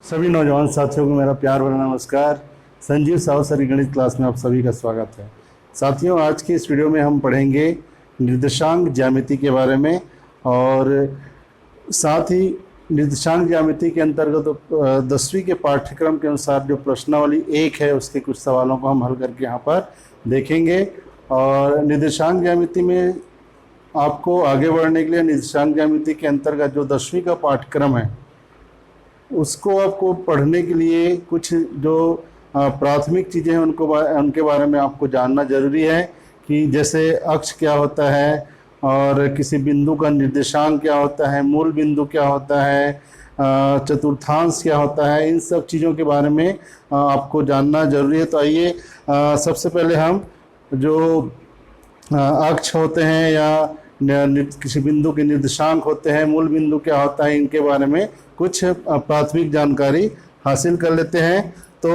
सभी नौजवान साथियों को मेरा प्यार भरा नमस्कार। संजीव साहू सर गणित क्लास में आप सभी का स्वागत है। साथियों, आज की इस वीडियो में हम पढ़ेंगे निर्देशांक ज्यामिति के बारे में और साथ ही निर्देशांक ज्यामिति के अंतर्गत 10वीं के पाठ्यक्रम के अनुसार जो प्रश्नावली 1 है उसके कुछ सवालों को हम हल करके यहाँ पर देखेंगे। और निर्देशांक ज्यामिति में आपको आगे बढ़ने के लिए निर्देशांक ज्यामिति के अंतर्गत जो 10वीं का पाठ्यक्रम है उसको आपको पढ़ने के लिए कुछ जो प्राथमिक चीज़ें हैं उनके बारे में आपको जानना जरूरी है कि जैसे अक्ष क्या होता है और किसी बिंदु का निर्देशांक क्या होता है, मूल बिंदु क्या होता है, चतुर्थांश क्या होता है, इन सब चीज़ों के बारे में आपको जानना जरूरी है। तो आइए सबसे पहले हम जो अक्ष होते हैं या किसी बिंदु के निर्देशांक होते हैं, मूल बिंदु क्या होता है, इनके बारे में कुछ प्राथमिक जानकारी हासिल कर लेते हैं। तो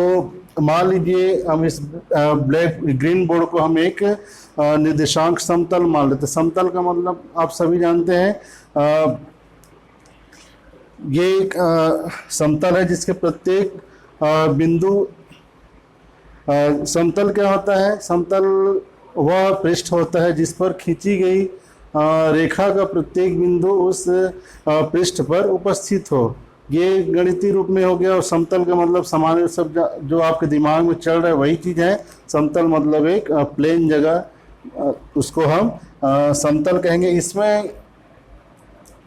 मान लीजिए हम इस ग्रीन बोर्ड को हम एक निर्देशांक समतल मान लेते हैं। समतल का मतलब आप सभी जानते हैं, ये एक समतल है जिसके प्रत्येक बिंदु समतल क्या होता है? समतल वह पृष्ठ होता है जिस पर खींची गई रेखा का प्रत्येक बिंदु उस पृष्ठ पर उपस्थित हो। ये गणितीय रूप में हो गया। और समतल का मतलब सामान्य सब जो आपके दिमाग में चल रहा है वही चीज़ है। समतल मतलब एक प्लेन जगह, उसको हम समतल कहेंगे। इसमें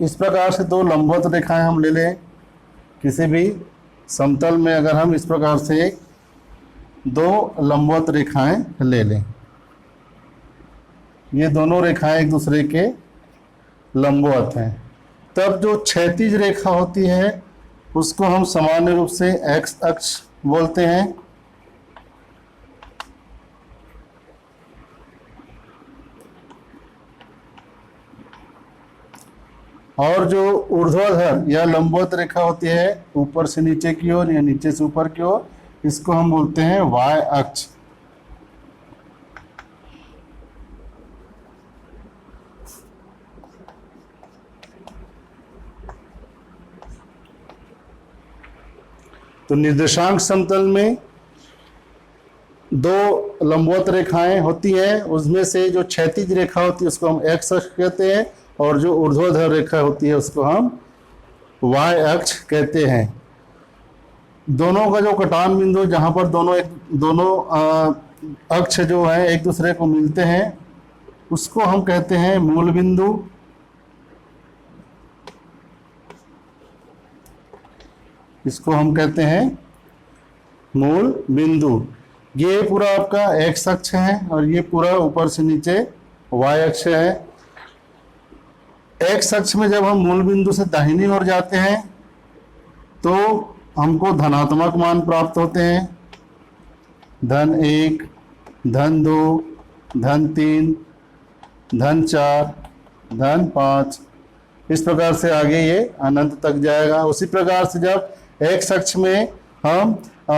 इस प्रकार से दो लंबवत रेखाएं हम ले लें। किसी भी समतल में अगर हम इस प्रकार से दो लंबवत रेखाएं ले लें, ये दोनों रेखाएं एक दूसरे के लंबवत हैं, तब जो क्षैतिज रेखा होती है उसको हम सामान्य रूप से एक्स अक्ष बोलते हैं। और जो ऊर्ध्वाधर या लंबवत रेखा होती है ऊपर से नीचे की ओर या नीचे से ऊपर की ओर, इसको हम बोलते हैं वाय अक्ष। तो निर्देशांक समतल में दो लंबवत रेखाएं होती हैं, उसमें से जो क्षैतिज रेखा होती है उसको हम एक्स अक्ष कहते हैं और जो ऊर्ध्वाधर रेखा होती है उसको हम वाय अक्ष कहते हैं। दोनों का जो कटान बिंदु जहां पर दोनों अक्ष जो है एक दूसरे को मिलते हैं उसको हम कहते हैं मूल बिंदु। इसको हम कहते हैं मूल बिंदु। ये पूरा आपका एक्स अक्ष है और ये पूरा ऊपर से नीचे वाय अक्ष है। एक्स अक्ष में जब हम मूल बिंदु से दाहिनी ओर जाते हैं तो हमको धनात्मक मान प्राप्त होते हैं। धन 1, धन 2, धन 3, धन 4, धन 5, इस प्रकार से आगे ये अनंत तक जाएगा। उसी प्रकार से जब एक्स अक्ष में हम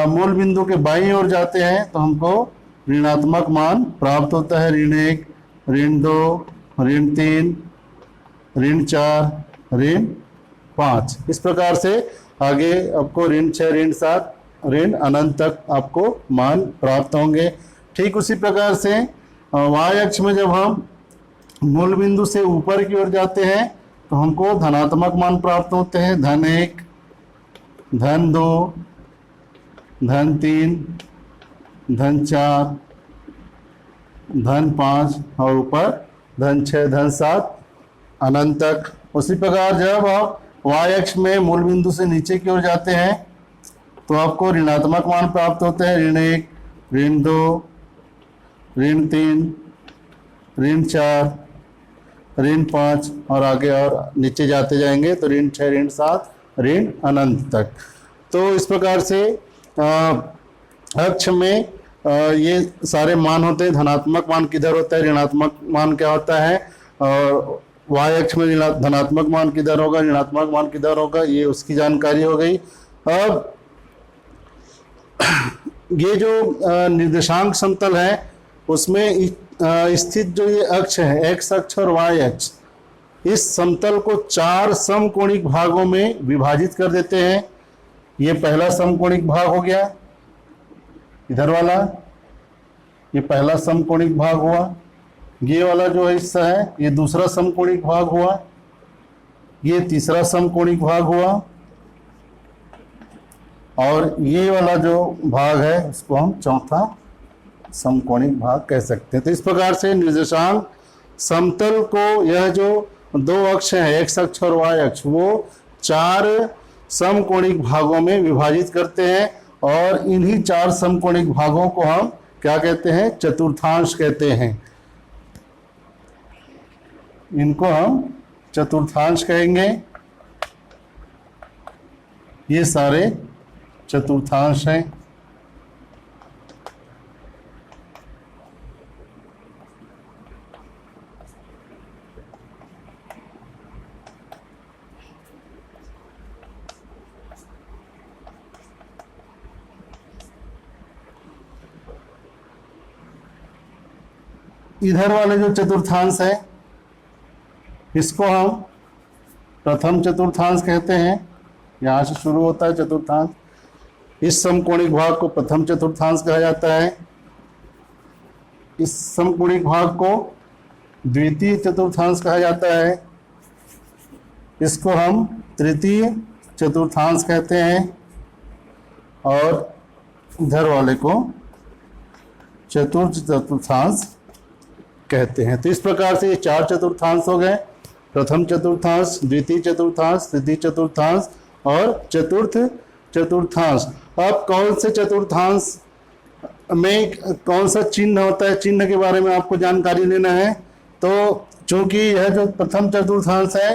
मूल बिंदु के बाईं ओर जाते हैं तो हमको ऋणात्मक मान प्राप्त होता है। ऋण 1, ऋण 2, ऋण 3, ऋण 4, ऋण 5, इस प्रकार से आगे आपको ऋण 6, ऋण 7, ऋण अनंत तक आपको मान प्राप्त होंगे। ठीक उसी प्रकार से वाय अक्ष में जब हम मूल बिंदु से ऊपर की ओर जाते हैं तो हमको धनात्मक मान प्राप्त होते हैं। धन 1, धन 2, धन 3, धन 4, धन 5 और ऊपर धन 6, धन 7 अनंत तक। उसी प्रकार जब आप वाय अक्ष में मूल बिंदु से नीचे की ओर जाते हैं तो आपको ऋणात्मक मान प्राप्त होते हैं। ऋण 1, ऋण 2, ऋण 3, ऋण 4, ऋण 5 और आगे और नीचे जाते जाएंगे तो ऋण 6, ऋण 7, ऋण अनंत तक। तो इस प्रकार से अक्ष में ये सारे मान होते हैं। धनात्मक मान किधर होता है, ऋणात्मक मान क्या होता है, और वाय अक्ष में धनात्मक मान किधर होगा, ऋणात्मक मान किधर होगा, ये उसकी जानकारी हो गई। अब ये जो निर्देशांक समतल है उसमें स्थित जो ये अक्ष है एक्स अक्ष और वाय अक्ष, इस समतल को 4 समकोणिक भागों में विभाजित कर देते हैं। ये पहला समकोणिक भाग हो गया, इधर वाला ये पहला समकोणिक भाग हुआ। ये वाला जो हिस्सा है ये दूसरा समकोणिक भाग हुआ, ये तीसरा समकोणिक भाग हुआ, और ये वाला जो भाग है उसको हम चौथा समकोणिक भाग कह सकते हैं। तो इस प्रकार से निर्देशांक समतल को, यह जो दो अक्ष हैं एक्स अक्ष और वाई अक्ष, वो 4 समकोणिक भागों में विभाजित करते हैं, और इन्हीं 4 समकोणिक भागों को हम क्या कहते हैं, चतुर्थांश कहते हैं। इनको हम चतुर्थांश कहेंगे। ये सारे चतुर्थांश हैं। इधर वाले जो चतुर्थांश है इसको हम प्रथम चतुर्थांश कहते हैं। यहां से शुरू होता है चतुर्थांश। इस समकोणिक भाग को प्रथम चतुर्थांश कहा जाता है। इस समकोणिक भाग को द्वितीय चतुर्थांश कहा जाता है। इसको हम तृतीय चतुर्थांश कहते हैं, और इधर वाले को चतुर्थ चतुर्थांश कहते हैं। तो इस प्रकार से ये 4 चतुर्थांश हो गए, प्रथम चतुर्थांश, द्वितीय चतुर्थांश, तृतीय चतुर्थांश और चतुर्थ चतुर्थांश। अब कौन से चतुर्थांश में कौन सा चिन्ह होता है, चिन्ह के बारे में आपको जानकारी लेना है। तो चूंकि यह जो प्रथम चतुर्थांश है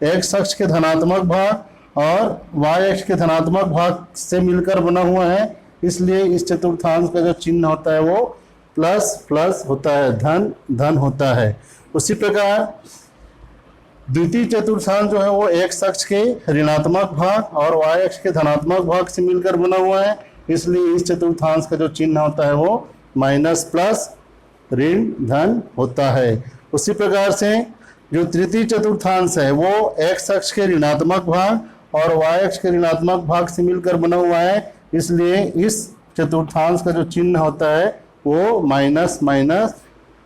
एक्स अक्ष के धनात्मक भाग और वाई अक्ष के धनात्मक भाग से मिलकर बना हुआ है, इसलिए इस चतुर्थांश का जो चिन्ह होता है वो प्लस प्लस होता है, धन धन होता है। उसी प्रकार द्वितीय चतुर्थांश जो है वो एक्स अक्ष के ऋणात्मक भाग और वाई अक्ष के धनात्मक भाग से मिलकर बना हुआ है, इसलिए इस चतुर्थांश का जो चिन्ह होता है वो माइनस प्लस ऋण धन होता है। उसी प्रकार से जो तृतीय चतुर्थांश है वो एक्स अक्ष के ऋणात्मक भाग और वाई अक्ष के ऋणात्मक भाग से मिलकर बना हुआ है, इसलिए इस चतुर्थांश का जो चिन्ह होता है वो माइनस माइनस,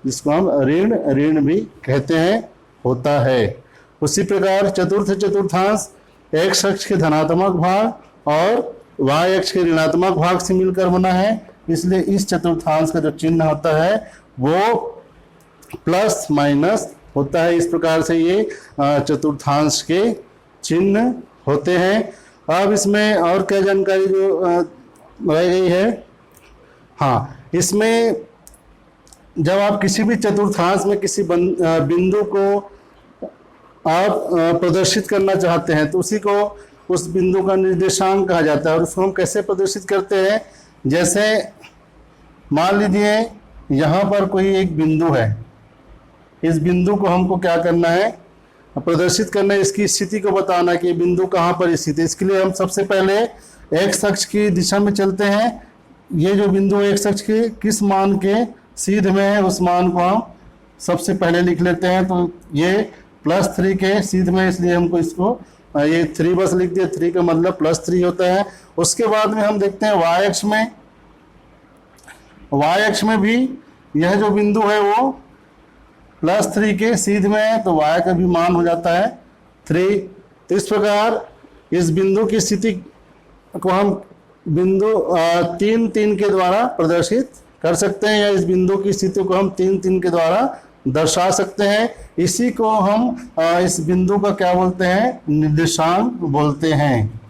जिसको हम ऋण ऋण भी कहते हैं, होता है। उसी प्रकार चतुर्थ चतुर्थांश एक्स अक्ष के धनात्मक भाग और वाई अक्ष के ऋणात्मक भाग से मिलकर बना है, इसलिए इस चतुर्थांश का जो चिन्ह होता है वो प्लस माइनस होता है। इस प्रकार से ये चतुर्थांश के चिन्ह होते हैं। अब इसमें और क्या जानकारी जो रह गई है, हाँ, इसमें जब आप किसी भी चतुर्थांश में किसी बिंदु को आप प्रदर्शित करना चाहते हैं तो उसी को उस बिंदु का निर्देशांक कहा जाता है। और उसको हम कैसे प्रदर्शित करते हैं, जैसे मान लीजिए यहाँ पर कोई एक बिंदु है, इस बिंदु को हमको क्या करना है, प्रदर्शित करना है, इसकी स्थिति को बताना कि बिंदु कहाँ पर स्थित है। इसके लिए हम सबसे पहले एक्स अक्ष की दिशा में चलते हैं। ये जो बिंदु एक्स अक्ष के किस मान के सीध में है उस मान को हम सबसे पहले लिख लेते हैं। तो ये +3 के सीध में, इसलिए हमको इसको ये 3 बस लिख दिया, 3 का मतलब +3 होता है। उसके बाद में हम देखते हैं वाई अक्ष में, वाई अक्ष में भी यह जो बिंदु है वो +3 के सीध में है, तो y का भी मान हो जाता है 3। तो इस प्रकार इस बिंदु की स्थिति को हम बिंदु 3-3 के द्वारा प्रदर्शित कर सकते हैं, या इस बिंदु की स्थिति को हम 3-3 के द्वारा दर्शा सकते हैं। इसी को हम इस बिंदु का क्या बोलते हैं, निर्देशांक बोलते हैं।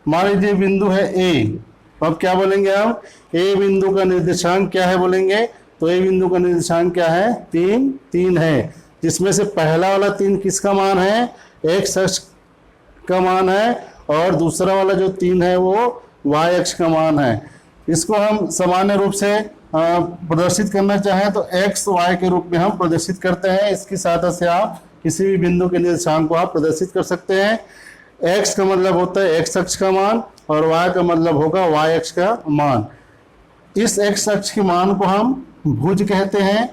मान लीजिए बिंदु है ए, अब क्या बोलेंगे हम, ए बिंदु का निर्देशांक क्या है बोलेंगे, तो ए बिंदु का निर्देशांक क्या है, 3 है, जिसमें से पहला वाला 3 किसका मान है, एक्स अक्ष का मान है, और दूसरा वाला जो 3 है वो वाई अक्ष का मान है। इसको हम सामान्य रूप से प्रदर्शित करना चाहें तो एक्स वाई के रूप में हम प्रदर्शित करते हैं। इसकी सहायता से आप किसी भी बिंदु के निर्देशांक को आप प्रदर्शित कर सकते हैं। एक्स का मतलब होता है एक्स अक्ष का मान और वाई का मतलब होगा वाई अक्ष का मान। इस एक्स अक्ष के मान को हम भुज कहते हैं।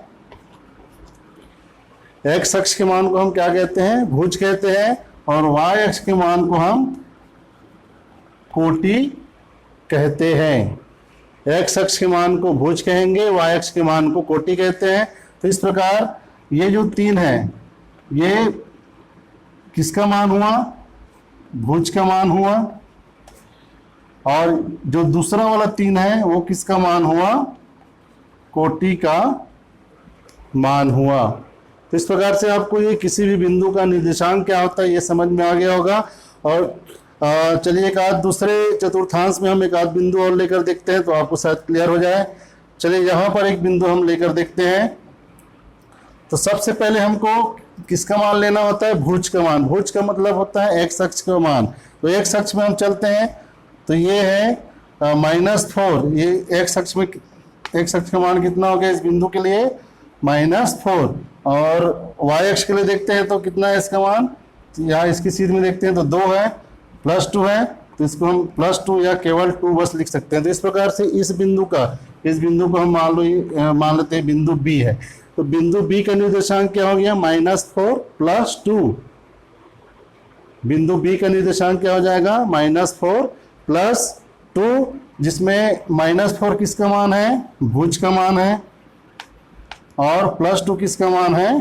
एक्स अक्ष के मान को हम क्या कहते हैं, भुज कहते हैं, और y अक्ष के मान को हम कोटि कहते हैं। x अक्ष के मान को भुज कहेंगे, y अक्ष के मान को कोटि कहते हैं। तो इस प्रकार ये जो 3 है ये किसका मान हुआ? भुज का मान हुआ। और जो दूसरा वाला 3 है वो किसका मान हुआ? कोटि का मान हुआ। तो इस प्रकार से आपको ये किसी भी बिंदु का निर्देशांक क्या होता है ये समझ में आ गया होगा। और चलिए एक आध दूसरे चतुर्थांश में हम एक आध बिंदु और लेकर देखते हैं तो आपको शायद क्लियर हो जाए। चलिए यहाँ पर एक बिंदु हम लेकर देखते हैं। तो सबसे पहले हमको किसका मान लेना होता है? भुज का मान। भुज का मतलब होता है x अक्ष का मान। तो x अक्ष में हम चलते हैं तो ये है -4। ये x अक्ष में x अक्ष का मान कितना हो गया इस बिंदु के लिए? -4। और y अक्ष के लिए देखते हैं तो कितना है इसका मान? यहाँ इसकी सीध में देखते हैं तो 2 है, +2 है, तो इसको हम +2 या केवल 2 बस लिख सकते हैं। तो इस प्रकार से इस बिंदु को हम मान लेते हैं बिंदु B है। तो बिंदु B का निर्देशांक क्या हो गया? -4 + 2। बिंदु B का निर्देशांक क्या हो जाएगा? -4 + 2, जिसमें -4 किसका मान है? भुज का मान है, और +2 किसका मान है?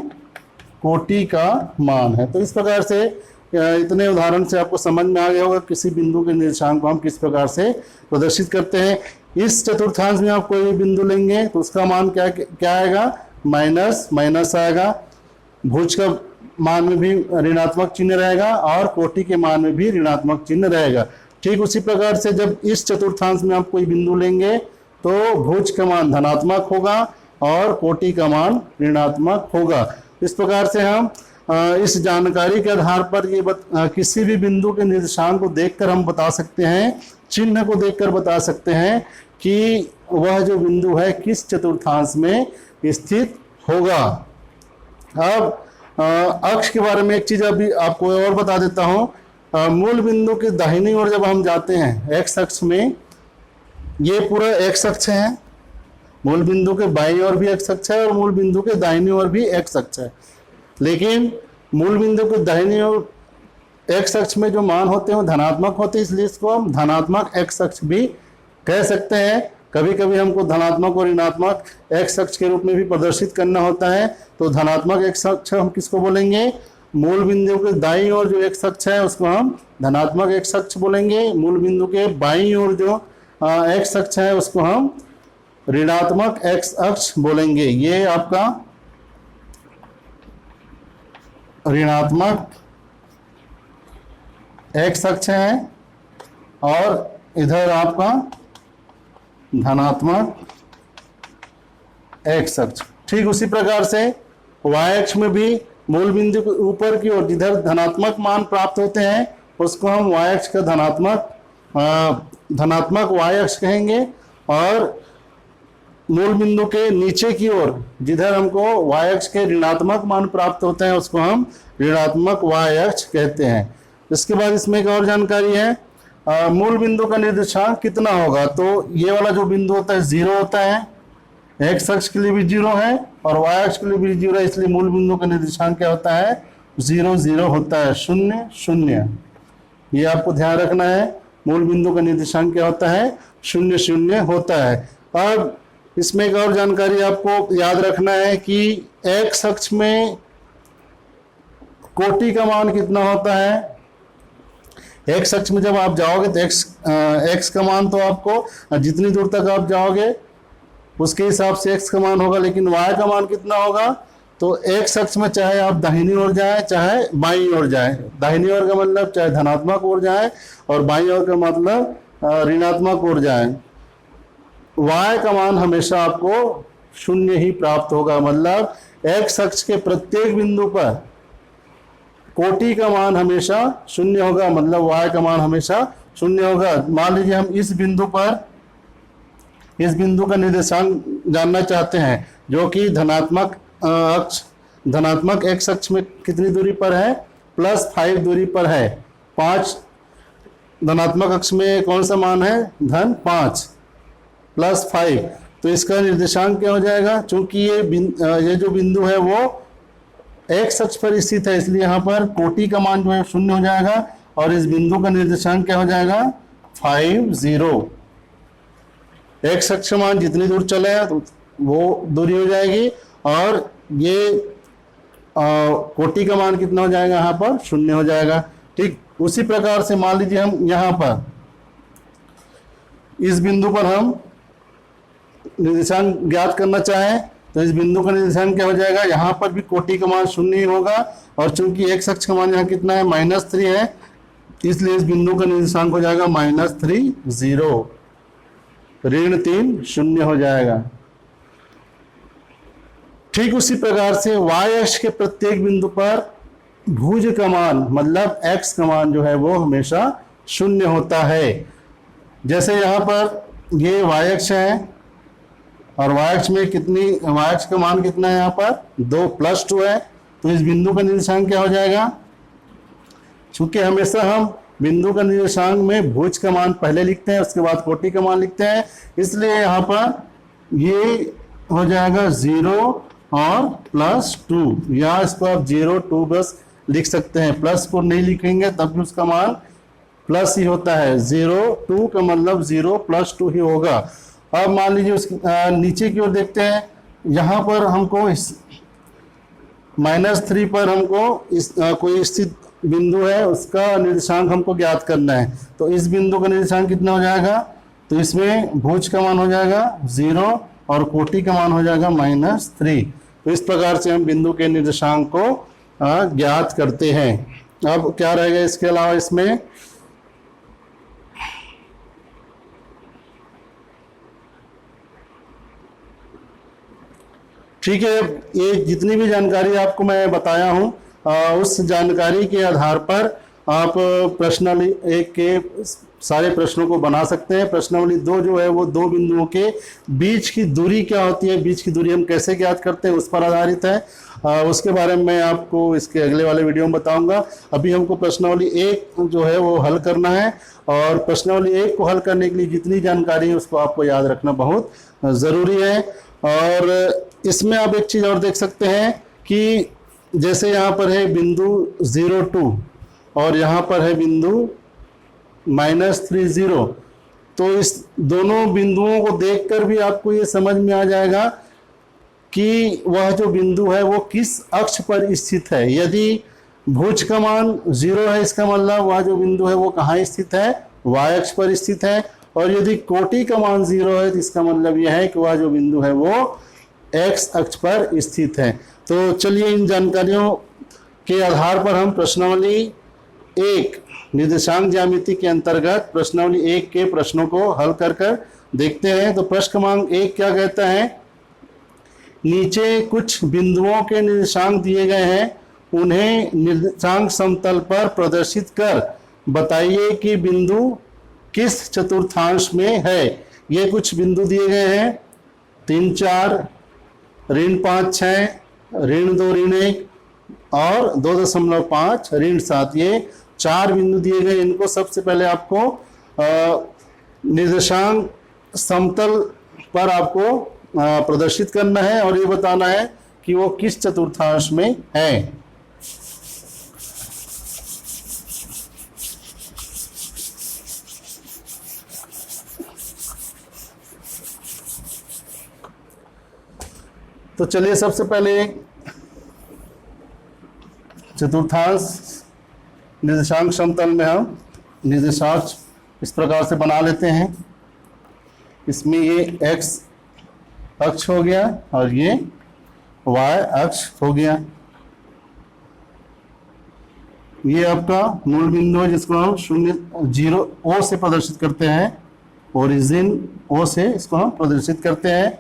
कोटि का मान है। तो इस प्रकार से इतने उदाहरण से आपको समझ में आ गया होगा किसी बिंदु के निर्देशांक को हम किस प्रकार से प्रदर्शित करते हैं। इस चतुर्थांश में आप कोई भी बिंदु लेंगे तो उसका मान क्या आएगा? माइनस आएगा। भुज का मान में भी ऋणात्मक चिन्ह रहेगा और कोटि के मान में भी ऋणात्मक चिन्ह रहेगा। ठीक उसी प्रकार से जब इस चतुर्थांश में आप कोई बिंदु लेंगे तो भुज का मान धनात्मक होगा और कोटि का मान ऋणात्मक होगा। इस प्रकार से हम इस जानकारी के आधार पर किसी भी बिंदु के निर्देशांक को देखकर हम बता सकते हैं, चिन्ह को देखकर बता सकते हैं कि वह जो बिंदु है किस चतुर्थांश में स्थित होगा। अब अक्ष के बारे में एक चीज अभी आपको और बता देता हूं। मूल बिंदु के दाहिनी ओर जब हम जाते हैं x अक्ष में, ये पूरा x अक्ष है। मूल बिंदु के बाईं ओर भी x अक्ष है और मूल बिंदु के दाहिनी ओर भी x अक्ष है। लेकिन मूल बिंदु के दाहिनी ओर x अक्ष में जो मान होते हैं वो धनात्मक होते हैं, इसलिए इसको हम धनात्मक x अक्ष भी कह सकते हैं। कभी कभी हमको धनात्मक और ऋणात्मक x अक्ष के रूप में भी प्रदर्शित करना होता है। तो धनात्मक x अक्ष हम किसको बोलेंगे? मूल बिंदु के दाईं ओर जो x अक्ष है उसको हम धनात्मक x अक्ष बोलेंगे। मूल बिंदु के बाईं ओर जो x अक्ष है उसको हम ऋणात्मक x अक्ष बोलेंगे। ये आपका ऋणात्मक x अक्ष है और इधर आपका धनात्मक x अक्ष। ठीक उसी प्रकार से y अक्ष में भी मूल बिंदु के ऊपर की ओर जिधर धनात्मक मान प्राप्त होते हैं उसको हम y अक्ष का धनात्मक y अक्ष कहेंगे, और मूल बिंदु के नीचे की ओर जिधर हमको y अक्ष के ऋणात्मक मान प्राप्त होते हैं उसको हम ऋणात्मक y अक्ष कहते हैं। इसके बाद इसमें एक और जानकारी है, मूल बिंदु का निर्देशांक कितना होगा? तो ये वाला जो बिंदु होता है 0 होता है, x अक्ष के लिए भी 0 है और y अक्ष के लिए भी 0 है, इसलिए मूल बिंदु का निर्देशांक क्या होता है? 0 0 होता है, 0 0। ये आपको ध्यान रखना है, मूल बिंदु का निर्देशांक क्या होता है? 0 0 होता है। अब इसमें एक और जानकारी आपको याद रखना है कि x अक्ष में कोटि का मान कितना होता है? x अक्ष में जब आप जाओगे तो x का मान तो आपको जितनी दूर तक आप जाओगे उसके हिसाब से x का मान होगा, लेकिन y का मान कितना होगा? तो x अक्ष में चाहे आप दाहिनी ओर जाएं चाहे बाईं ओर जाएं, दाहिनी ओर का मतलब चाहे धनात्मक ओर जाएं और बाईं ओर का मतलब ऋणात्मक ओर जाएं, y का मान हमेशा आपको 0 ही प्राप्त होगा। मतलब x अक्ष के प्रत्येक बिंदु पर कोटि का मान हमेशा 0 होगा, मतलब y का मान हमेशा 0 होगा। मान लीजिए हम इस बिंदु का निर्देशांक जानना चाहते हैं जो कि धनात्मक x अक्ष में कितनी दूरी पर है? +5 दूरी पर है। 5 धनात्मक अक्ष में कौन सा मान है? -5 +5, तो इसका निर्देशांक क्या हो जाएगा? चूंकि ये जो बिंदु है वो एक्स अक्ष पर स्थित है, इसलिए यहाँ पर कोटि का मान जो है 0 हो जाएगा और इस बिंदु का निर्देशांक क्या हो जाएगा 50। एक्स अक्ष मान जितनी दूर चले तो वो दूरी हो जाएगी और ये कोटि का मान कितना हो जाएगा यहाँ पर 0 हो जाएगा। ठीक उसी प्रकार से मान लीजिए हम यहाँ पर इस बिंदु पर हम निर्देशांक ज्ञात करना चाहें तो इस बिंदु का निर्देशांक क्या हो जाएगा, यहाँ पर भी कोटि का मान 0 ही होगा और चूंकि एक्स अक्ष का मान यहाँ कितना है -3 है, इसलिए इस बिंदु का निर्देशांक हो जाएगा -3 0, ऋण 3 0 हो जाएगा। ठीक उसी प्रकार से y अक्ष के प्रत्येक बिंदु पर भुज का मान मतलब x का मान जो है वो हमेशा 0 होता है। जैसे यहाँ पर ये y अक्ष है और y अक्ष में y अक्ष का मान कितना है, यहाँ पर 2 + 2 है, तो इस बिंदु का निर्देशांक क्या हो जाएगा, चूंकि हमेशा हम बिंदु का निर्देशांक में भुज का मान पहले लिखते हैं उसके बाद कोटि का मान लिखते हैं, इसलिए यहाँ पर ये हो जाएगा 0 और +2, या इसको आप 0 2 बस लिख सकते हैं, प्लस को नहीं लिखेंगे तब भी उसका मान प्लस ही होता है। 0 2 का मतलब 0 + 2 ही होगा। अब मान लीजिए उस नीचे की ओर देखते हैं, यहाँ पर हमको इस -3 पर हमको इस कोई स्थित बिंदु है उसका निर्देशांक हमको ज्ञात करना है, तो इस बिंदु का निर्देशांक कितना हो जाएगा, तो इसमें भुज का मान हो जाएगा 0 और कोटि का मान हो जाएगा -3। तो इस प्रकार से हम बिंदु के निर्देशांक को ज्ञात करते हैं। अब क्या रहेगा इसके अलावा इसमें, ठीक है, ये जितनी भी जानकारी आपको मैं बताया हूँ उस जानकारी के आधार पर आप प्रश्नावली 1 के सारे प्रश्नों को बना सकते हैं। प्रश्नावली 2 जो है वो 2 बिंदुओं के बीच की दूरी क्या होती है, बीच की दूरी हम कैसे ज्ञात करते हैं उस पर आधारित है। उसके बारे में मैं आपको इसके अगले वाले वीडियो में बताऊंगा। अभी हमको प्रश्नावली 1 जो है वो हल करना है और प्रश्नावली 1 को हल करने के लिए जितनी जानकारी है उसको आपको याद रखना बहुत ज़रूरी है। और इसमें आप एक चीज़ और देख सकते हैं कि जैसे यहाँ पर है बिंदु 0 2 और यहाँ पर है बिंदु -3 0, तो इस दोनों बिंदुओं को देखकर भी आपको ये समझ में आ जाएगा कि वह जो बिंदु है वो किस अक्ष पर स्थित है। यदि भुज का मान 0 है इसका मतलब वह जो बिंदु है वो कहाँ स्थित है, y अक्ष पर स्थित है, और यदि कोटि का मान 0 है तो इसका मतलब यह है कि वह जो बिंदु है वो x अक्ष पर स्थित है। तो चलिए इन जानकारियों के आधार पर हम प्रश्नावली 1 निर्देशांक ज्यामिति के अंतर्गत प्रश्नावली 1 के प्रश्नों को हल कर देखते हैं। तो प्रश्न क्रमांक 1 क्या कहता है, नीचे कुछ बिंदुओं के निर्देशांक दिए गए हैं, उन्हें निर्देशांक समतल पर प्रदर्शित कर बताइए कि बिंदु किस चतुर्थांश में है। ये कुछ बिंदु दिए गए हैं 3 4 ऋण 5 6 ऋण 2 ऋण 1 और 2.5 ऋण 7, ये 4 बिंदु दिए गए। इनको सबसे पहले आपको निर्देशांक समतल पर आपको प्रदर्शित करना है और ये बताना है कि वो किस चतुर्थांश में है। तो चलिए सबसे पहले चतुर्थांश निर्देशांक समतल में हम निर्देशांक इस प्रकार से बना लेते हैं। इसमें ये x अक्ष हो गया और ये y अक्ष हो गया। ये आपका मूल बिंदु है जिसको हम 0 O से प्रदर्शित करते हैं, ओरिजिन O से इसको हम प्रदर्शित करते हैं।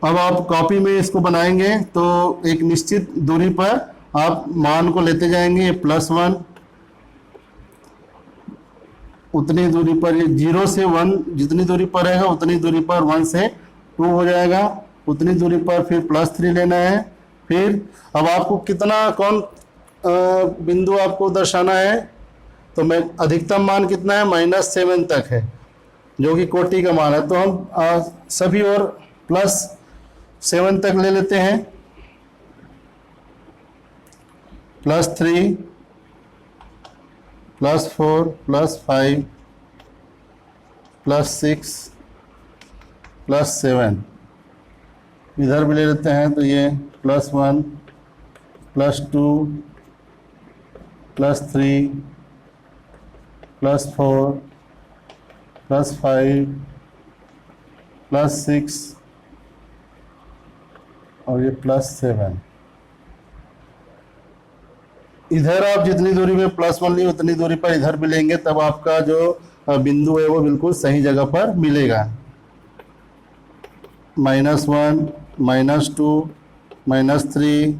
अब आप कॉपी में इसको बनाएंगे तो एक निश्चित दूरी पर आप मान को लेते जाएंगे, +1 उतनी दूरी पर, ये 0 से 1 जितनी दूरी पर रहेगा उतनी दूरी पर 1 से 2 हो जाएगा, उतनी दूरी पर फिर +3 लेना है। फिर अब आपको कितना कौन बिंदु आपको दर्शाना है, तो मैं अधिकतम मान कितना है -7 तक है जो कि कोटि का मान है, तो हम सभी और +7 तक ले लेते हैं। +3 +4 +5 +6 +7, इधर भी ले लेते हैं तो ये +1 +2 +3 +4 +5 +6 और ये +7। इधर आप जितनी दूरी में +1 लिए उतनी दूरी पर इधर भी लेंगे, तब आपका जो बिंदु है वो बिल्कुल सही जगह पर मिलेगा। -1 -2 -3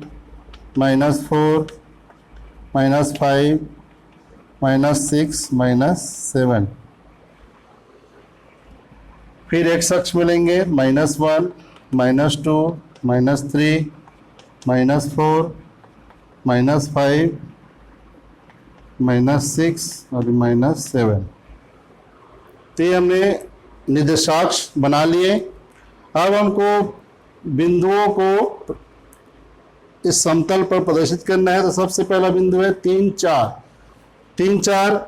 -4 -5 -6 -7। फिर x अक्ष में लेंगे -1 -2 -3 -4 -5 -6 और -7। तो ये हमने निर्देशाक्ष बना लिए। अब हमको बिंदुओं को इस समतल पर प्रदर्शित करना है। तो सबसे पहला बिंदु है 3 4। 3 4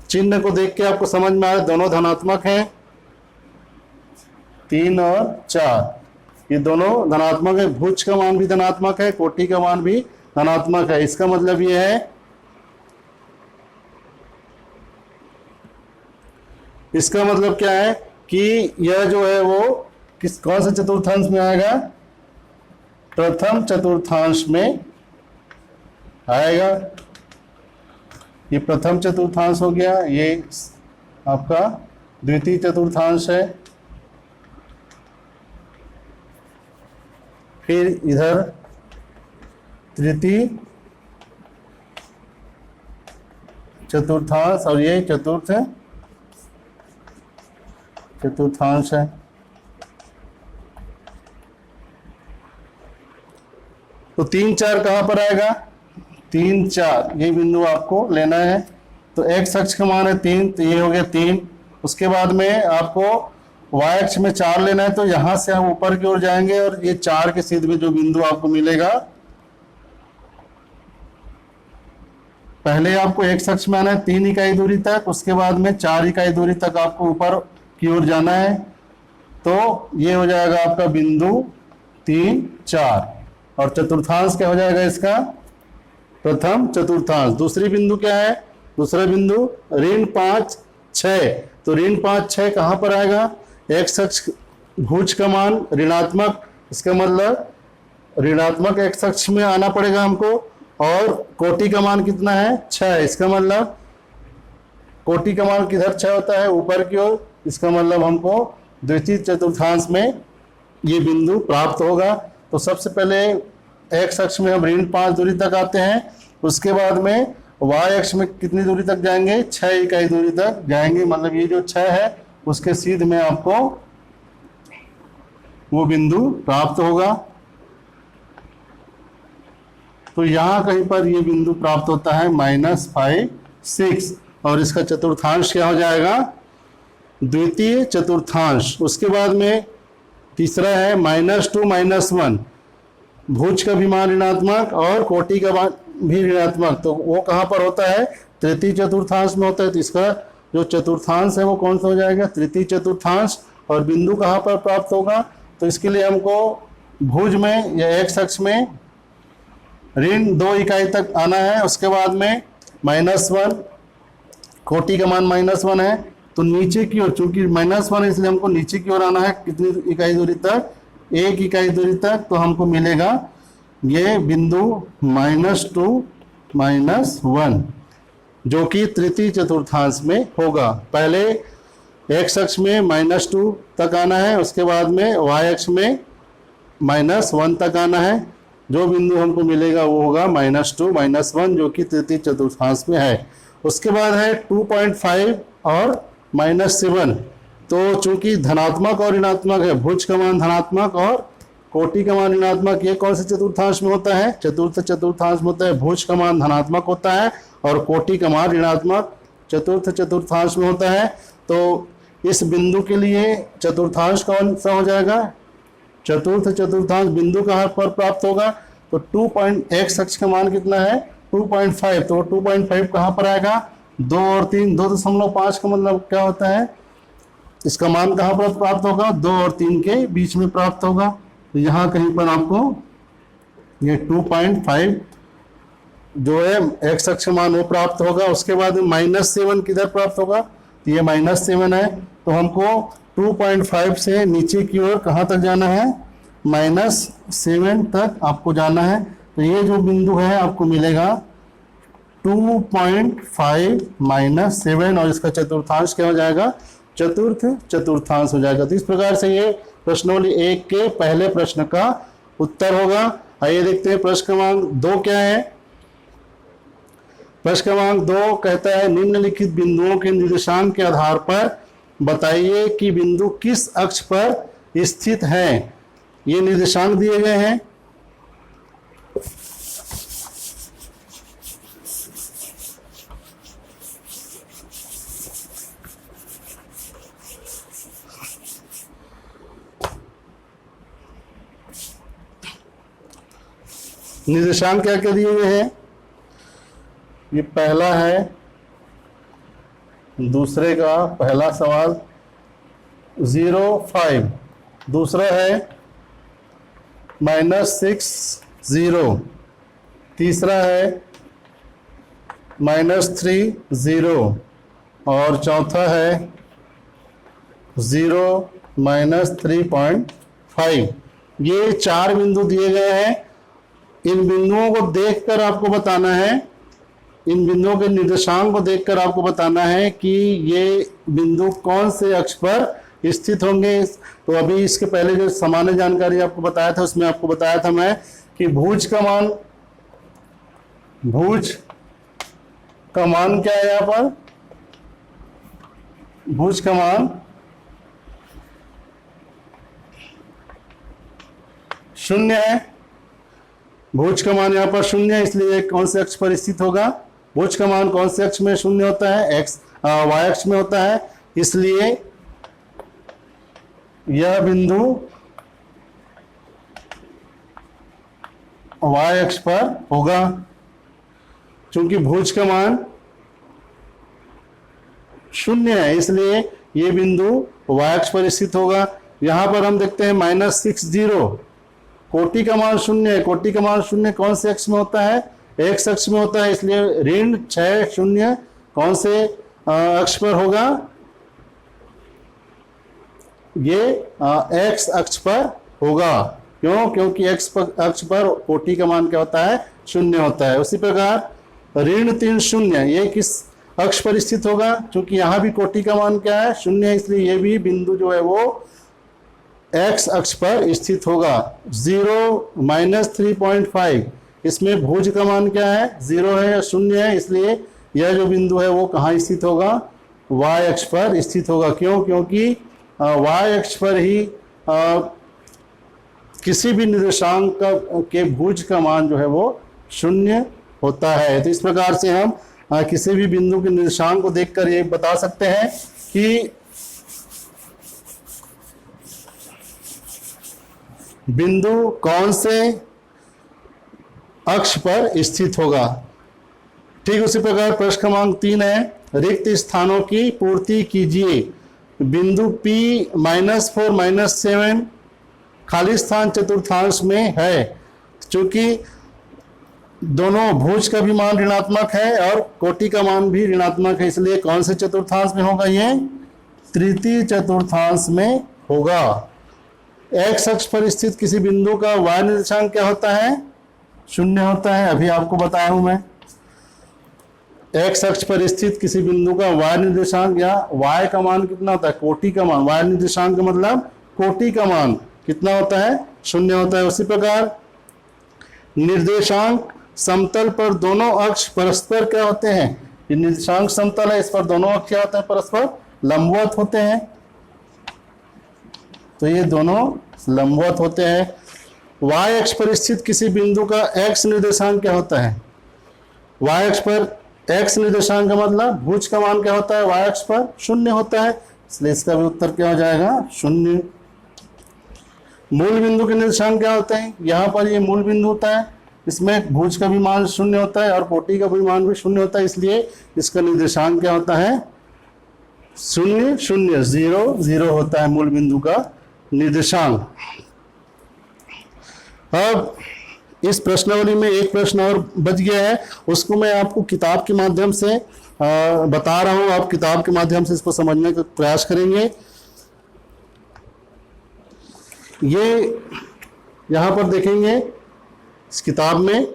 चिन्ह को देख के आपको समझ में आ रहा है दोनों धनात्मक हैं। 3 और 4 ये दोनों धनात्मक है। भुज का मान भी धनात्मक है, कोटि का मान भी धनात्मक है। इसका मतलब ये है, इसका मतलब क्या है कि यह जो है वो कौन से चतुर्थांश में आएगा? प्रथम चतुर्थांश में आएगा। ये प्रथम चतुर्थांश हो गया, ये आपका द्वितीय चतुर्थांश है। फिर इधर तृतीय चतुर्थांश और ये चतुर्थ चतुर्थांश है। तो 3 4 कहां पर आएगा? 3 4 ये बिंदु आपको लेना है। तो x अक्ष का मान है 3, तो ये हो गया 3। उसके बाद में आपको y अक्ष में 4 लेना है, तो यहां से हम ऊपर की ओर जाएंगे और ये 4 के सीध में जो बिंदु आपको मिलेगा, पहले आपको x अक्ष में आना है 3 इकाई दूरी तक, उसके बाद में 4 इकाई दूरी तक आपको ऊपर की ओर जाना है। तो ये हो जाएगा आपका बिंदु 3 4। और चतुर्थांश क्या हो जाएगा इसका? प्रथम चतुर्थांश। दूसरी बिंदु क्या है? दूसरा बिंदु ऋण 5 6। तो ऋण 5 6 कहां पर आएगा? x अक्ष भुज का मान ऋणात्मक, इसका मतलब ऋणात्मक x अक्ष में आना पड़ेगा हमको। और कोटि का मान कितना है? 6। इसका मतलब कोटि का मान किधर 6 होता है? ऊपर की ओर। इसका मतलब हमको द्वितीय चतुर्थांश में ये बिंदु प्राप्त होगा। तो सबसे पहले x अक्ष में हम ऋण 5 दूरी तक आते हैं, उसके बाद में y अक्ष में कितनी दूरी तक जाएंगे? 6 इकाई दूरी तक जाएंगे। मतलब ये जो 6 है उसके सीध में आपको वो बिंदु प्राप्त होगा। तो यहां कहीं पर ये बिंदु प्राप्त होता है -5 6। और इसका चतुर्थांश क्या हो जाएगा? द्वितीय चतुर्थांश। उसके बाद में तीसरा है -2 -1। भुज का भी मान ऋणात्मक और कोटि का मान भी ऋणात्मक। तो वो कहां पर होता है? तृतीय चतुर्थांश में होता है। तो इसका जो चतुर्थांश है वो कौन सा हो जाएगा? तृतीय चतुर्थांश। और बिंदु कहां पर प्राप्त होगा? तो इसके लिए हमको भुज में या x अक्ष में ऋण 2 इकाई तक आना है। उसके बाद में -1, कोटि का मान -1 है, तो नीचे की ओर, चूंकि -1 है इसलिए हमको नीचे की ओर आना है। कितनी इकाई दूरी तक? 1 इकाई दूरी तक। तो हमको मिलेगा ये बिंदु -2 -1, जो कि तृतीय चतुर्थांश में होगा। पहले x अक्ष में -2 तक आना है, उसके बाद में y अक्ष में -1 तक आना है। जो बिंदु हमको मिलेगा वो होगा -2 -1, जो कि तृतीय चतुर्थांश में है। उसके बाद है 2.5 और -7। तो चूंकि धनात्मक और ऋणात्मक है, भुज का मान धनात्मक और कोटि का मान ऋणात्मक, ये कौन से चतुर्थांश में होता है? चतुर्थ चतुर्थांश में होता है। भुज का मान धनात्मक होता है और कोटि का मान ऋणात्मक चतुर्थ चतुर्थांश में होता है। तो इस बिंदु के लिए चतुर्थांश कौन सा हो जाएगा? चतुर्थ चतुर्थांश बिंदु कहां पर प्राप्त होगा? तो x अक्ष का मान कितना है? 2.5, तो 2.5 कहाँ पर आएगा? 2 और 3, 2.5 का मतलब क्या होता है? इसका मान कहाँ पर प्राप्त होगा? 2 और 3 के बीच में प्राप्त होगा। तो यहाँ कहीं पर आपको ये 2.5 जो है एक्स अक्ष मान वो प्राप्त होगा। उसके बाद -7 किधर प्राप्त होगा? तो ये -7 है, तो हमको 2.5 से नीचे की ओर कहाँ तक जाना है? -7 तक आपको जाना है। तो ये जो बिंदु है आपको मिलेगा 2.5 -7, और इसका चतुर्थांश क्या हो जाएगा? चतुर्थांश हो जाएगा। तो इस प्रकार से ये प्रश्नोवली 1 के पहले प्रश्न का उत्तर होगा। आइए देखते हैं प्रश्न क्रमांक 2 क्या है। प्रश्न क्रमांक 2 कहता है निम्नलिखित बिंदुओं के निर्देशांक के आधार पर बताइए कि बिंदु किस अक्ष पर स्थित है। ये निर्देशांक दिए गए हैं। निर्देशांक क्या क्या दिए हुए हैं? ये पहला है, दूसरे का पहला सवाल 0, 5, दूसरा है -6, 0, तीसरा है -3, 0, और चौथा है 0, -3.5। ये 4 बिंदु दिए गए हैं। इन बिंदुओं को देखकर आपको बताना है, इन बिंदुओं के निर्देशांक को देखकर आपको बताना है कि ये बिंदु कौन से अक्ष पर स्थित होंगे। तो अभी इसके पहले जो सामान्य जानकारी आपको बताया था उसमें आपको बताया था मैं कि भुज का मान क्या है? यहाँ पर भुज का मान 0 है। भुज का मान यहाँ पर 0 है, इसलिए कौन से अक्ष पर स्थित होगा? भुज का मान कौन से अक्ष में 0 होता है? y अक्ष में होता है, इसलिए यह बिंदु y अक्ष पर होगा। चूंकि भुज का मान 0 है, इसलिए ये बिंदु y अक्ष पर स्थित होगा। यहां पर हम देखते हैं -60, कोटि का मान 0 है। कोटि का मान 0 कौन से अक्ष में होता है? x अक्ष में होता है, इसलिए -6 कौन से अक्ष पर होगा? ये x अक्ष पर होगा। क्यों? क्योंकि x अक्ष पर कोटि का मान क्या होता है? 0 होता है। उसी प्रकार -3, 0 ये किस अक्ष पर स्थित होगा? क्योंकि यहाँ भी कोटि का मान क्या है? 0 है, इसलिए ये भी बिंदु जो है वो x अक्ष पर स्थित होगा। 0, -3.5 इसमें भुज का मान क्या है? 0 है या 0 है, इसलिए यह जो बिंदु है वो कहाँ स्थित होगा? y अक्ष पर स्थित होगा। क्यों? क्योंकि y अक्ष पर ही किसी भी निर्देशांक के भुज का मान जो है वो 0 होता है। तो इस प्रकार से हम किसी भी बिंदु के निर्देशांक को देखकर ये बता सकते हैं कि बिंदु कौन से अक्ष पर स्थित होगा। ठीक उसी प्रकार प्रश्न क्रमांक 3 है रिक्त स्थानों की पूर्ति कीजिए। बिंदु P -4 -7 खाली स्थान चतुर्थांश में है। चूंकि दोनों भुज का भी मान ऋणात्मक है और कोटि का मान भी ऋणात्मक है, इसलिए कौन से चतुर्थांश में होगा? ये तृतीय चतुर्थांश में होगा। x अक्ष पर स्थित किसी बिंदु का y निर्देशांक क्या होता है? 0 होता है। अभी आपको बताया हूं मैं। x अक्ष पर स्थित किसी बिंदु का y निर्देशांक या y का मान कितना होता है? कोटि का मान। y निर्देशांक का मतलब कोटि का मान कितना होता है? 0 होता है। उसी प्रकार निर्देशांक समतल पर दोनों अक्ष परस्पर क्या होते हैं? ये निर्देशांक समतल है, इस पर दोनों अक्ष क्या होते हैं? परस्पर लंबवत होते हैं। तो ये दोनों लंबवत होते हैं। y अक्ष पर स्थित किसी बिंदु का x निर्देशांक क्या होता है? y अक्ष पर x निर्देशांक का मतलब भुज का मान क्या होता है? y अक्ष पर 0 होता है, इसलिए इसका भी उत्तर क्या हो जाएगा? 0। मूल बिंदु के निर्देशांक क्या होते हैं? यहाँ पर ये मूल बिंदु होता है, इसमें भुज का भी मान शून्य होता है और कोटि का भी मान भी शून्य होता है, इसलिए इसका निर्देशांक क्या होता है? शून्य शून्य, 0 0 होता है मूल बिंदु का निर्देशांक। अब इस प्रश्नावली में एक प्रश्न और बच गया है, उसको मैं आपको किताब के माध्यम से बता रहा हूं, आप किताब के माध्यम से इसको समझने का प्रयास करेंगे। ये यहां पर देखेंगे इस किताब में,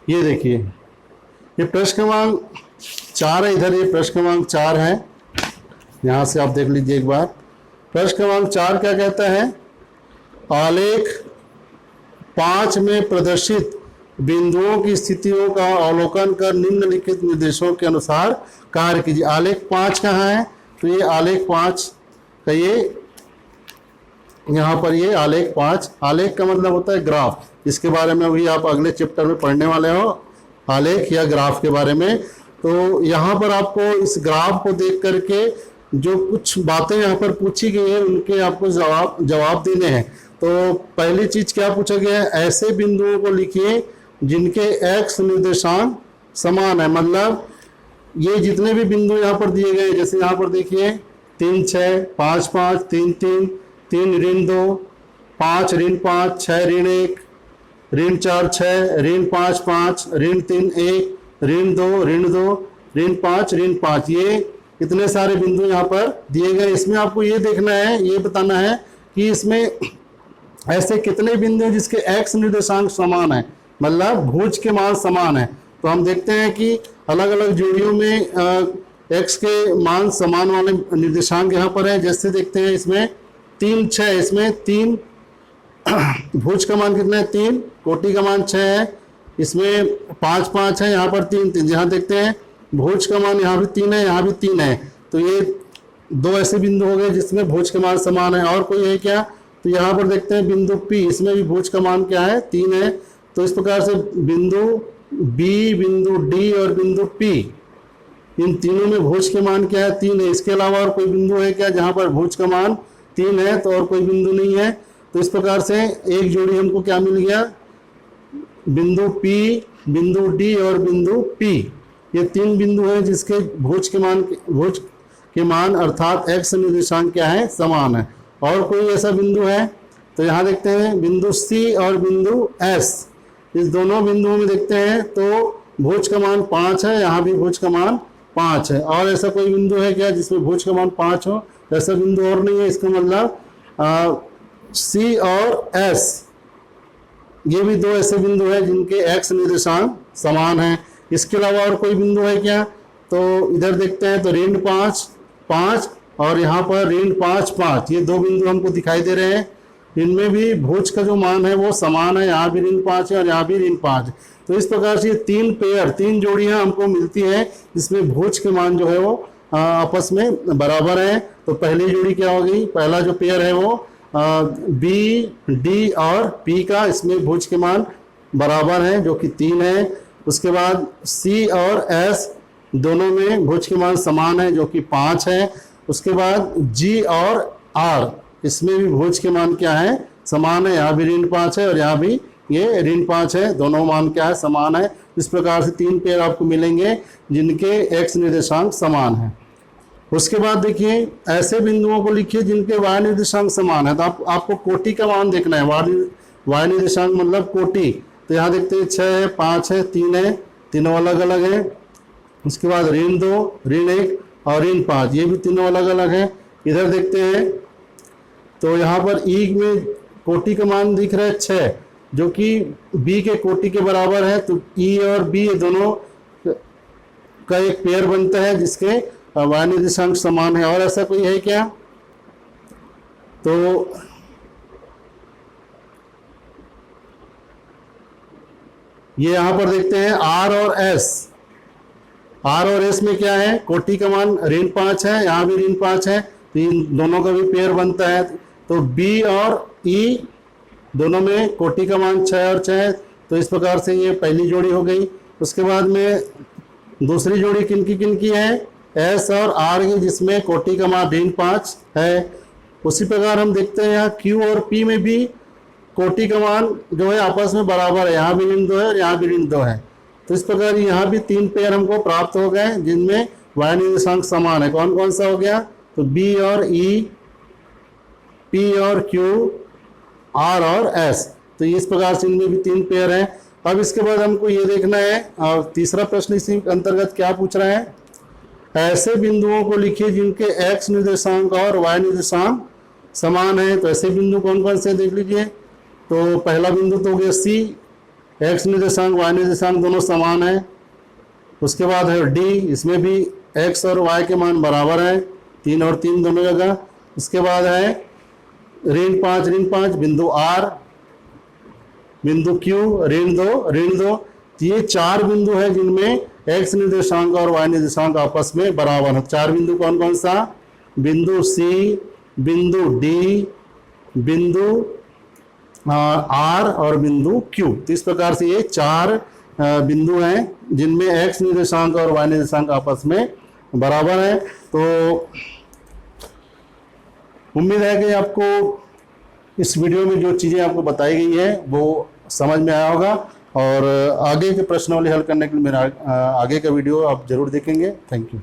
ये देखिए, ये प्रश्न क्रमांक 4 है, इधर ये प्रश्न क्रमांक 4 है, यहां से आप देख लीजिए एक बार। प्रश्न क्रमांक 4 क्या कहता है? आलेख 5 में प्रदर्शित बिंदुओं की स्थितियों का अवलोकन कर निम्नलिखित निर्देशों के अनुसार कार्य कीजिए। आलेख 5 कहाँ है? तो ये आलेख 5 का ये यहाँ पर ये आलेख 5, आलेख का मतलब होता है ग्राफ, इसके बारे में अभी आप अगले चैप्टर में पढ़ने वाले हो, आलेख या ग्राफ के बारे में। तो यहाँ पर आपको इस ग्राफ को देख करके जो कुछ बातें यहाँ पर पूछी गई है उनके आपको जवाब देने हैं। तो पहली चीज क्या पूछा गया है? ऐसे बिंदुओं को लिखिए जिनके एक्स निर्देशांक समान है। मतलब ये जितने भी बिंदु यहाँ पर दिए गए, जैसे यहाँ पर देखिए 3 6 5 5 3 3 3 ऋण 2 5 ऋण 5 6 ऋण 1 ऋण 4 6 ऋण 5 5 ऋण 3 1 ऋण 2 ऋण 5 ऋण 5, ये इतने सारे बिंदु यहाँ पर दिए गए। इसमें आपको ये देखना है, ये बताना है कि इसमें ऐसे कितने बिंदु हैं जिसके एक्स निर्देशांक समान है, मतलब भुज के मान समान है। तो हम देखते हैं कि अलग अलग जोड़ियों में एक्स के मान समान वाले निर्देशांक यहाँ पर है। जैसे देखते हैं इसमें 3 6, इसमें 3 भुज का मान कितना है? 3, कोटि का मान 6 है, इसमें 5 5 है, यहाँ पर 3 3। यहाँ देखते हैं भुज का मान यहाँ भी 3 है, यहाँ भी 3 है। तो ये 2 ऐसे बिंदु हो गए जिसमें भुज के मान समान है। और कोई है क्या? तो यहाँ पर देखते हैं बिंदु P, इसमें भी भुज का मान क्या है? 3 है। तो इस प्रकार से बिंदु B, बिंदु D और बिंदु P, इन तीनों में भुज के मान क्या है? 3 है। इसके अलावा और कोई बिंदु है क्या जहाँ पर भुज का मान 3 है? तो और कोई बिंदु नहीं है। तो इस प्रकार से एक जोड़ी हमको क्या मिल गया? बिंदु P, बिंदु D और बिंदु P, ये 3 बिंदु हैं जिसके भुज के मान अर्थात एक्स निर्देशांक क्या है? समान है। और कोई ऐसा बिंदु है? तो यहाँ देखते हैं बिंदु C और बिंदु S, इस दोनों बिंदुओं में देखते हैं तो भुज का मान 5 है, यहाँ भी भुज का मान 5 है। और ऐसा कोई बिंदु है क्या जिसमें भुज का मान 5 हो? ऐसा बिंदु और नहीं है। इसका मतलब C और S, ये भी 2 ऐसे बिंदु हैं जिनके एक्स निर्देशांक समान है। इसके अलावा और कोई बिंदु है क्या? तो इधर देखते हैं तो ऋण 5 5 और यहाँ पर ऋण 5 5, ये 2 बिंदु हमको दिखाई दे रहे हैं। इनमें भी भुज का जो मान है वो समान है, यहाँ भी ऋण 5 है और यहाँ भी ऋण 5। तो इस प्रकार से 3 जोड़ियां हमको मिलती है जिसमें भुज के मान जो है वो आपस में बराबर है। तो पहली जोड़ी क्या हो गई? पहला जो पेयर है वो B, D और P का, इसमें भुज के मान बराबर है जो कि 3 है। उसके बाद C और S दोनों में भुज के मान समान है जो कि 5 है। उसके बाद G और R, इसमें भी भुज के मान क्या है? समान है, यहाँ भी ऋण 5 है और यहाँ भी ये ऋण 5 है, दोनों मान क्या है? समान है। इस प्रकार से 3 पेयर आपको मिलेंगे जिनके एक्स निर्देशांक समान है। उसके बाद देखिए ऐसे बिंदुओं को लिखिए जिनके वाय निर्देशांक समान है। तो आपको कोटि का मान देखना है, वाय निर्देशांक मतलब कोटि। तो यहाँ देखते हैं 6 है, 5 है, 3 है, तीनों अलग अलग है। उसके बाद ऋण 2, ऋण 1 और ऋण 5, ये भी तीनों अलग अलग है। इधर देखते हैं तो यहाँ पर ई में कोटि का मान दिख रहा है 6, जो कि बी के कोटि के बराबर है। तो ई और बी दोनों का एक पेयर बनता है जिसके वाय निर्देशांक समान है। और ऐसा कोई है क्या? तो ये यहां पर देखते हैं आर और एस में क्या है? कोटि का मान ऋण 5 है, यहाँ भी ऋण 5 है, तो इन दोनों का भी पेयर बनता है। तो बी और ई दोनों में कोटि का मान 6 और 6, तो इस प्रकार से ये पहली जोड़ी हो गई। उसके बाद में दूसरी जोड़ी किनकी है? एस और आर की, जिसमें कोटि का मान ऋण 5 है उसी प्रकार हम देखते हैं यहाँ Q और P में भी कोटि का मान जो है आपस में बराबर है, यहाँ भी ऋण 2 है और यहाँ भी ऋण 2 है। तो इस प्रकार यहाँ भी 3 पेयर हमको प्राप्त हो गए जिनमें y निर्देशांक समान है। कौन कौन सा हो गया? तो B और E, P और Q, R और S। तो इस प्रकार से इनमें भी 3 पेयर हैं। अब इसके बाद हमको ये देखना है, और तीसरा प्रश्न इसी अंतर्गत क्या पूछ रहे हैं, ऐसे बिंदुओं को लिखिए जिनके x निर्देशांक और y निर्देशांक समान है। तो ऐसे बिंदु कौन कौन से देख लीजिए। तो पहला बिंदु तो हो गया C, x निर्देशांक y निर्देशांक दोनों समान है। उसके बाद है D, इसमें भी x और y के मान बराबर है, 3 और 3 दोनों जगह। उसके बाद है ऋण 5 बिंदु R, बिंदु Q, ऋण 2। ये 4 बिंदु है जिनमें x निर्देशांक और y निर्देशांक आपस में बराबर है। 4 बिंदु कौन कौन सा? बिंदु C, बिंदु D, बिंदु R और बिंदु Q। तो इस प्रकार से ये 4 बिंदु हैं जिनमें x निर्देशांक और y निर्देशांक आपस में बराबर है। तो उम्मीद है कि आपको इस वीडियो में जो चीज़ें आपको बताई गई है वो समझ में आया होगा, और आगे के प्रश्नावली हल करने के लिए मेरा आगे का वीडियो आप जरूर देखेंगे। Thank you.